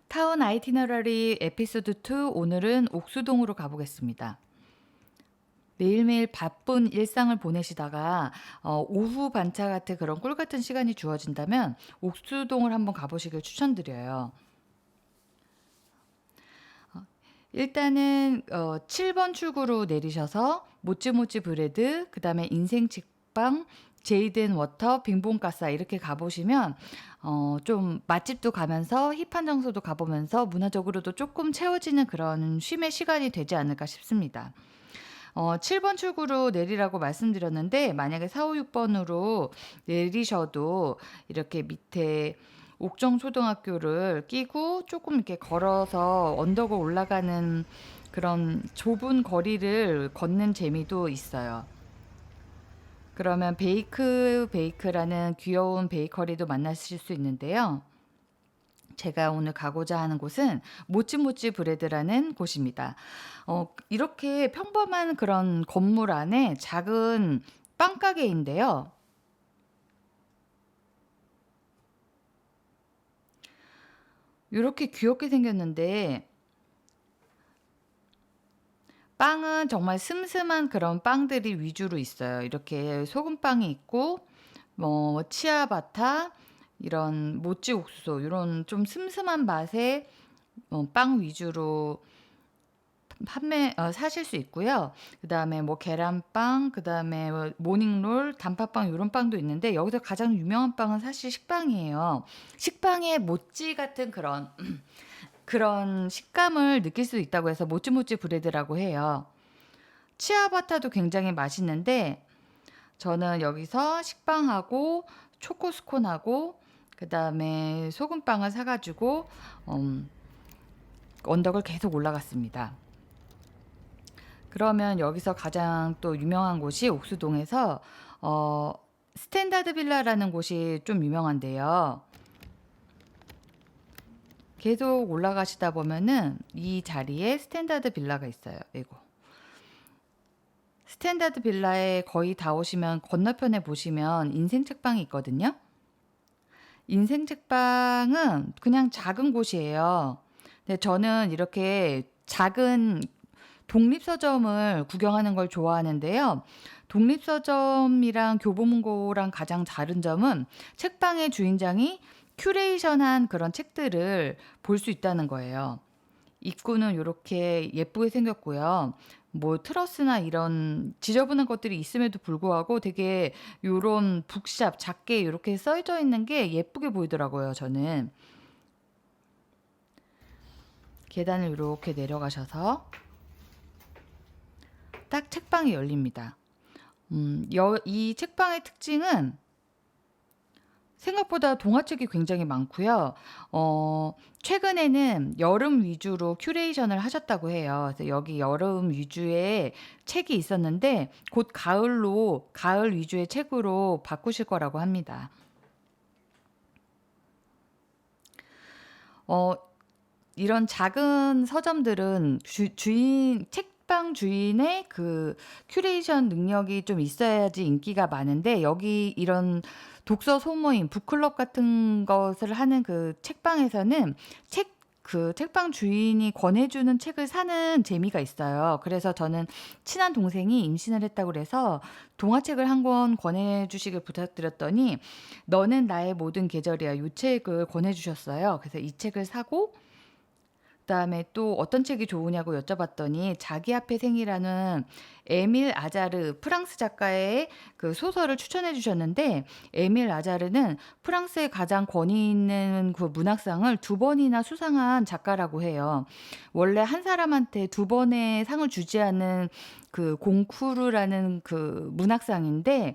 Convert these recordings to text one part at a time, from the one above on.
타운 아이티너러리 에피소드 2 오늘은 옥수동으로 가보겠습니다. 매일매일 바쁜 일상을 보내시다가 오후 반차 같은 그런 꿀 같은 시간이 주어진다면 옥수동을 한번 가보시길 추천드려요. 일단은 7번 출구로 내리셔서 모찌모찌 브레드, 그 다음에 인생 책방, 제이든 워터, 빙봉가사 이렇게 가보시면 좀 맛집도 가면서 힙한 장소도 가보면서 문화적으로도 조금 채워지는 그런 쉼의 시간이 되지 않을까 싶습니다. 7번 출구로 내리라고 말씀드렸는데 만약에 4, 5, 6번으로 내리셔도 이렇게 밑에 옥정초등학교를 끼고 조금 이렇게 걸어서 언덕을 올라가는 그런 좁은 거리를 걷는 재미도 있어요. 그러면 베이크라는 귀여운 베이커리도 만나실 수 있는데요. 제가 오늘 가고자 하는 곳은 모찌모찌 브레드라는 곳입니다. 이렇게 평범한 그런 건물 안에 작은 빵가게인데요. 이렇게 귀엽게 생겼는데 빵은 정말 슴슴한 그런 빵들이 위주로 있어요. 이렇게 소금빵이 있고 뭐 치아바타 이런 모찌 옥수수 이런 좀 슴슴한 맛의 빵 위주로 사실 수 있고요. 그다음에 뭐 계란빵, 그다음에 뭐 모닝롤, 단팥빵 이런 빵도 있는데 여기서 가장 유명한 빵은 사실 식빵이에요. 식빵의 모찌 같은 그런 그런 식감을 느낄 수 있다고 해서 모찌모찌 브레드라고 해요. 치아바타도 굉장히 맛있는데 저는 여기서 식빵하고 초코스콘하고 그다음에 소금빵을 사가지고 언덕을 계속 올라갔습니다. 그러면 여기서 가장 또 유명한 곳이 옥수동에서 스탠다드 빌라라는 곳이 좀 유명한데요. 계속 올라가시다 보면은 이 자리에 스탠다드 빌라가 있어요. 이거. 스탠다드 빌라에 거의 다 오시면 건너편에 보시면 인생 책방이 있거든요. 인생 책방은 그냥 작은 곳이에요. 근데 저는 이렇게 작은 독립서점을 구경하는 걸 좋아하는데요. 독립서점이랑 교보문고랑 가장 다른 점은 책방의 주인장이 큐레이션한 그런 책들을 볼 수 있다는 거예요. 입구는 이렇게 예쁘게 생겼고요. 뭐 트러스나 이런 지저분한 것들이 있음에도 불구하고 되게 요런 북샵 작게 이렇게 써져 있는 게 예쁘게 보이더라고요, 저는. 계단을 이렇게 내려가셔서 딱 책방이 열립니다. 이 책방의 특징은 생각보다 동화책이 굉장히 많고요. 최근에는 여름 위주로 큐레이션을 하셨다고 해요. 그래서 여기 여름 위주의 책이 있었는데 곧 가을 위주의 책으로 바꾸실 거라고 합니다. 어, 이런 작은 서점들은 책방 주인의 그 큐레이션 능력이 좀 있어야지 인기가 많은데 여기 이런 독서 소모임, 북클럽 같은 것을 하는 그 책방에서는 그 책방 주인이 권해주는 책을 사는 재미가 있어요. 그래서 저는 친한 동생이 임신을 했다고 그래서 동화책을 한 권 권해주시길 부탁드렸더니 너는 나의 모든 계절이야. 이 책을 권해주셨어요. 그래서 이 책을 사고 그다음에 또 어떤 책이 좋으냐고 여쭤봤더니 자기 앞에 생이라는 에밀 아자르 프랑스 작가의 그 소설을 추천해 주셨는데 에밀 아자르는 프랑스의 가장 권위 있는 그 문학상을 두 번이나 수상한 작가라고 해요. 원래 한 사람한테 두 번의 상을 주지 않는 그 콩쿠르라는 그 문학상인데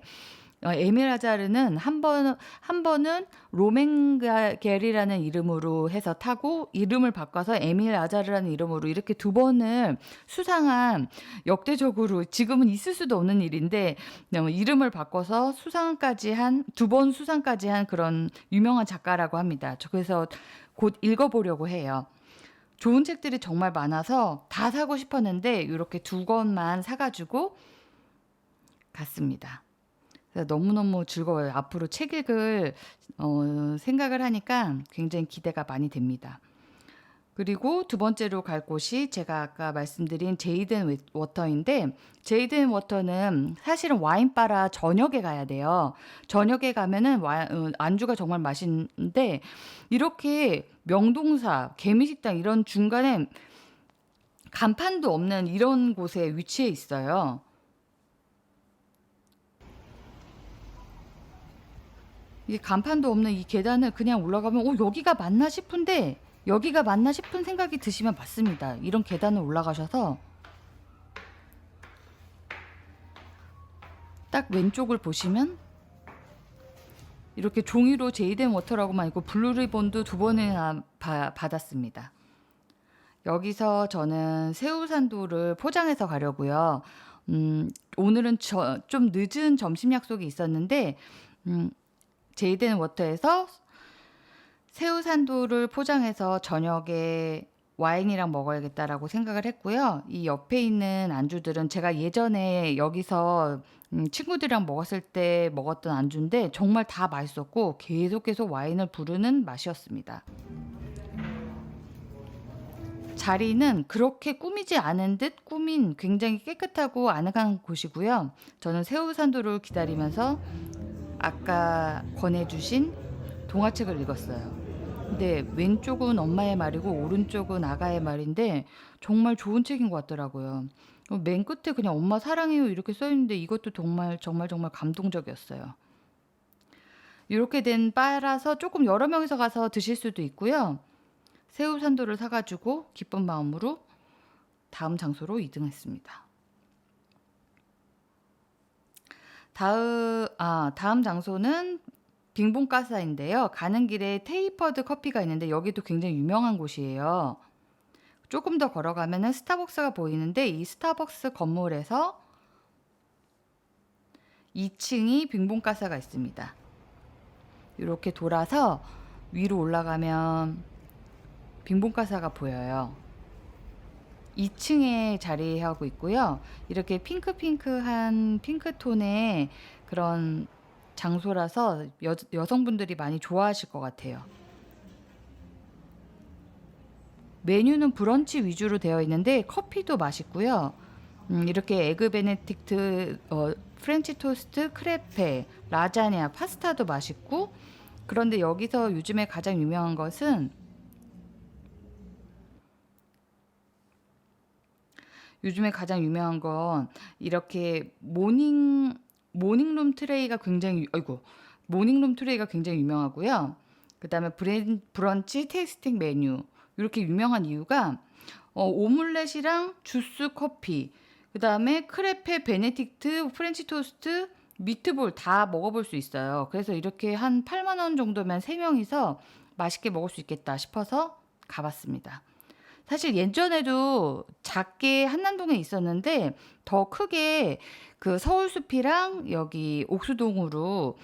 에밀 아자르는 한 번은 로맹게리라는 이름으로 해서 타고 이름을 바꿔서 에밀 아자르라는 이름으로 이렇게 두 번을 수상한 역대적으로 지금은 있을 수도 없는 일인데 이름을 바꿔서 두 번 수상까지 한 그런 유명한 작가라고 합니다. 그래서 곧 읽어보려고 해요. 좋은 책들이 정말 많아서 다 사고 싶었는데 이렇게 두 권만 사가지고 갔습니다. 그래서 너무너무 즐거워요. 앞으로 책 읽을 생각을 하니까 굉장히 기대가 많이 됩니다. 그리고 두 번째로 갈 곳이 제가 아까 말씀드린 제이든 워터인데, 제이든 워터는 사실은 와인바라 저녁에 가야 돼요. 저녁에 가면은 안주가 정말 맛있는데, 이렇게 명동사, 개미식당 이런 중간에 간판도 없는 이런 곳에 위치해 있어요. 이게 간판도 없는 이 계단을 그냥 올라가면 여기가 맞나 싶은데, 여기가 맞나 싶은 생각이 드시면 맞습니다. 이런 계단을 올라가셔서 딱 왼쪽을 보시면 이렇게 종이로 제이든 워터라고만 있고 블루리본도 두 번이나 받았습니다. 여기서 저는 새우산도를 포장해서 가려고요. 오늘은 좀 늦은 점심 약속이 있었는데 제이든 워터에서 새우산도를 포장해서 저녁에 와인이랑 먹어야겠다라고 생각을 했고요. 이 옆에 있는 안주들은 제가 예전에 여기서 친구들이랑 먹었을 때 먹었던 안주인데 정말 다 맛있었고 계속 와인을 부르는 맛이었습니다. 자리는 그렇게 꾸미지 않은 듯 꾸민 굉장히 깨끗하고 아늑한 곳이고요. 저는 새우산도를 기다리면서 아까 권해주신 동화책을 읽었어요. 근데 왼쪽은 엄마의 말이고 오른쪽은 아가의 말인데 정말 좋은 책인 것 같더라고요. 맨 끝에 그냥 엄마 사랑해요 이렇게 써 있는데 이것도 정말 감동적이었어요. 이렇게 된 바라서 조금 여러 명이서 가서 드실 수도 있고요. 새우산도를 사가지고 기쁜 마음으로 다음 장소로 이동했습니다. 다음 장소는 빙봉가사인데요. 가는 길에 테이퍼드 커피가 있는데 여기도 굉장히 유명한 곳이에요. 조금 더 걸어가면 스타벅스가 보이는데 이 스타벅스 건물에서 2층이 빙봉가사가 있습니다. 이렇게 돌아서 위로 올라가면 빙봉가사가 보여요. 2층에 자리하고 있고요. 이렇게 핑크한 핑크톤의 그런 장소라서 여성분들이 많이 좋아하실 것 같아요. 메뉴는 브런치 위주로 되어 있는데 커피도 맛있고요. 이렇게 에그 베네딕트, 프렌치 토스트, 크레페, 라자냐, 파스타도 맛있고, 그런데 여기서 요즘에 가장 유명한 것은 이렇게 모닝룸 트레이가 굉장히 유명하고요. 그다음에 브런치 테이스팅 메뉴 이렇게 유명한 이유가 오믈렛이랑 주스 커피, 그다음에 크레페, 베네딕트, 프렌치 토스트, 미트볼 다 먹어볼 수 있어요. 그래서 이렇게 한 8만 원 정도면 3명이서 맛있게 먹을 수 있겠다 싶어서 가봤습니다. 사실 예전에도 작게 한남동에 있었는데 더 크게 그 서울숲이랑 여기 옥수동으로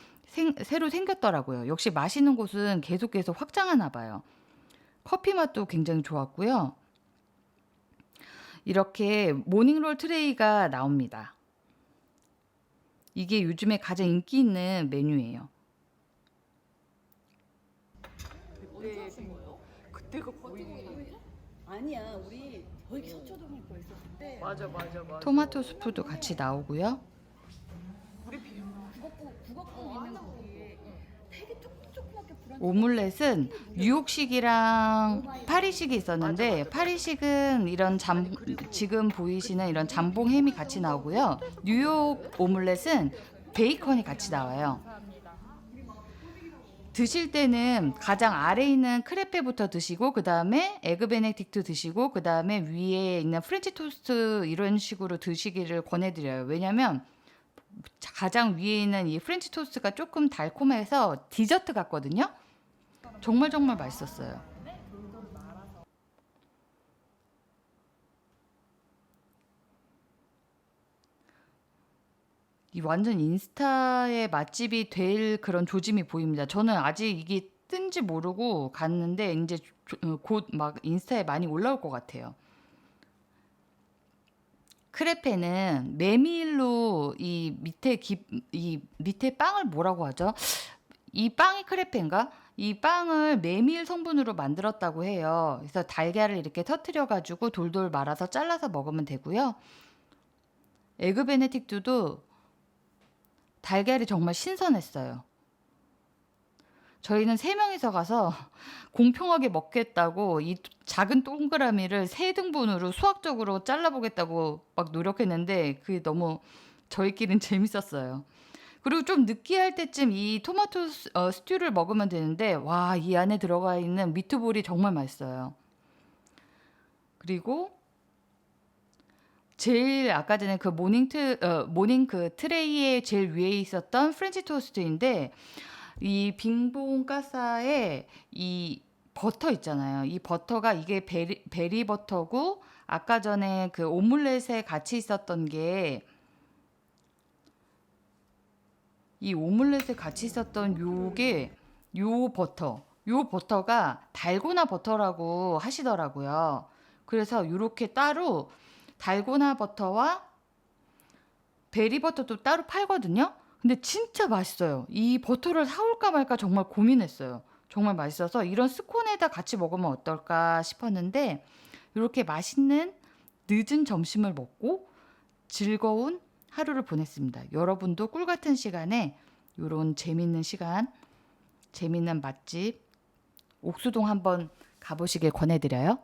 새로 생겼더라고요. 역시 맛있는 곳은 계속해서 확장하나 봐요. 커피 맛도 굉장히 좋았고요. 이렇게 모닝롤 트레이가 나옵니다. 이게 요즘에 가장 인기 있는 메뉴예요. 그때가 거의 아니야, 우리 거기 서초동에 거 있었을 때. 맞아. 토마토 수프도 같이 나오고요. 우리 국악국 있는 거기에 되게 조그맣게 불안. 오믈렛은 뉴욕식이랑 파리식이 있었는데 맞아. 파리식은 이런 지금 보이시는 이런 잠봉 햄이 같이 나오고요. 뉴욕 오믈렛은 베이컨이 같이 나와요. 드실 때는 가장 아래에 있는 크레페부터 드시고 그 다음에 에그 베네딕트 드시고 그 다음에 위에 있는 프렌치 토스트 이런 식으로 드시기를 권해드려요. 왜냐면 가장 위에 있는 이 프렌치 토스트가 조금 달콤해서 디저트 같거든요. 정말 맛있었어요. 이 완전 인스타의 맛집이 될 그런 조짐이 보입니다. 저는 아직 이게 뜬지 모르고 갔는데 이제 곧 막 인스타에 많이 올라올 것 같아요. 크레페는 메밀로 이 밑에 빵을 뭐라고 하죠? 이 빵이 크레페인가? 이 빵을 메밀 성분으로 만들었다고 해요. 그래서 달걀을 이렇게 터트려 가지고 돌돌 말아서 잘라서 먹으면 되고요. 에그 베네딕트도 달걀이 정말 신선했어요. 저희는 3명이서 가서 공평하게 먹겠다고 이 작은 동그라미를 3등분으로 수학적으로 잘라보겠다고 막 노력했는데 그게 너무 저희끼리는 재밌었어요. 그리고 좀 느끼할 때쯤 이 토마토 스튜를 먹으면 되는데 와, 이 안에 들어가 있는 미트볼이 정말 맛있어요. 그리고 제일 아까 전에 그 모닝 그 트레이에 제일 위에 있었던 프렌치 토스트인데 이 빙봉 가사에 이 버터 있잖아요. 이 버터가 이게 베리 버터고 아까 전에 그 오믈렛에 같이 있었던 게 이 오믈렛에 같이 있었던 요게 요 버터가 달고나 버터라고 하시더라고요. 그래서 요렇게 따로 달고나 버터와 베리 버터도 따로 팔거든요. 근데 진짜 맛있어요. 이 버터를 사올까 말까 정말 고민했어요. 정말 맛있어서 이런 스콘에다 같이 먹으면 어떨까 싶었는데 이렇게 맛있는 늦은 점심을 먹고 즐거운 하루를 보냈습니다. 여러분도 꿀 같은 시간에 이런 재밌는 시간, 재밌는 맛집 옥수동 한번 가보시길 권해드려요.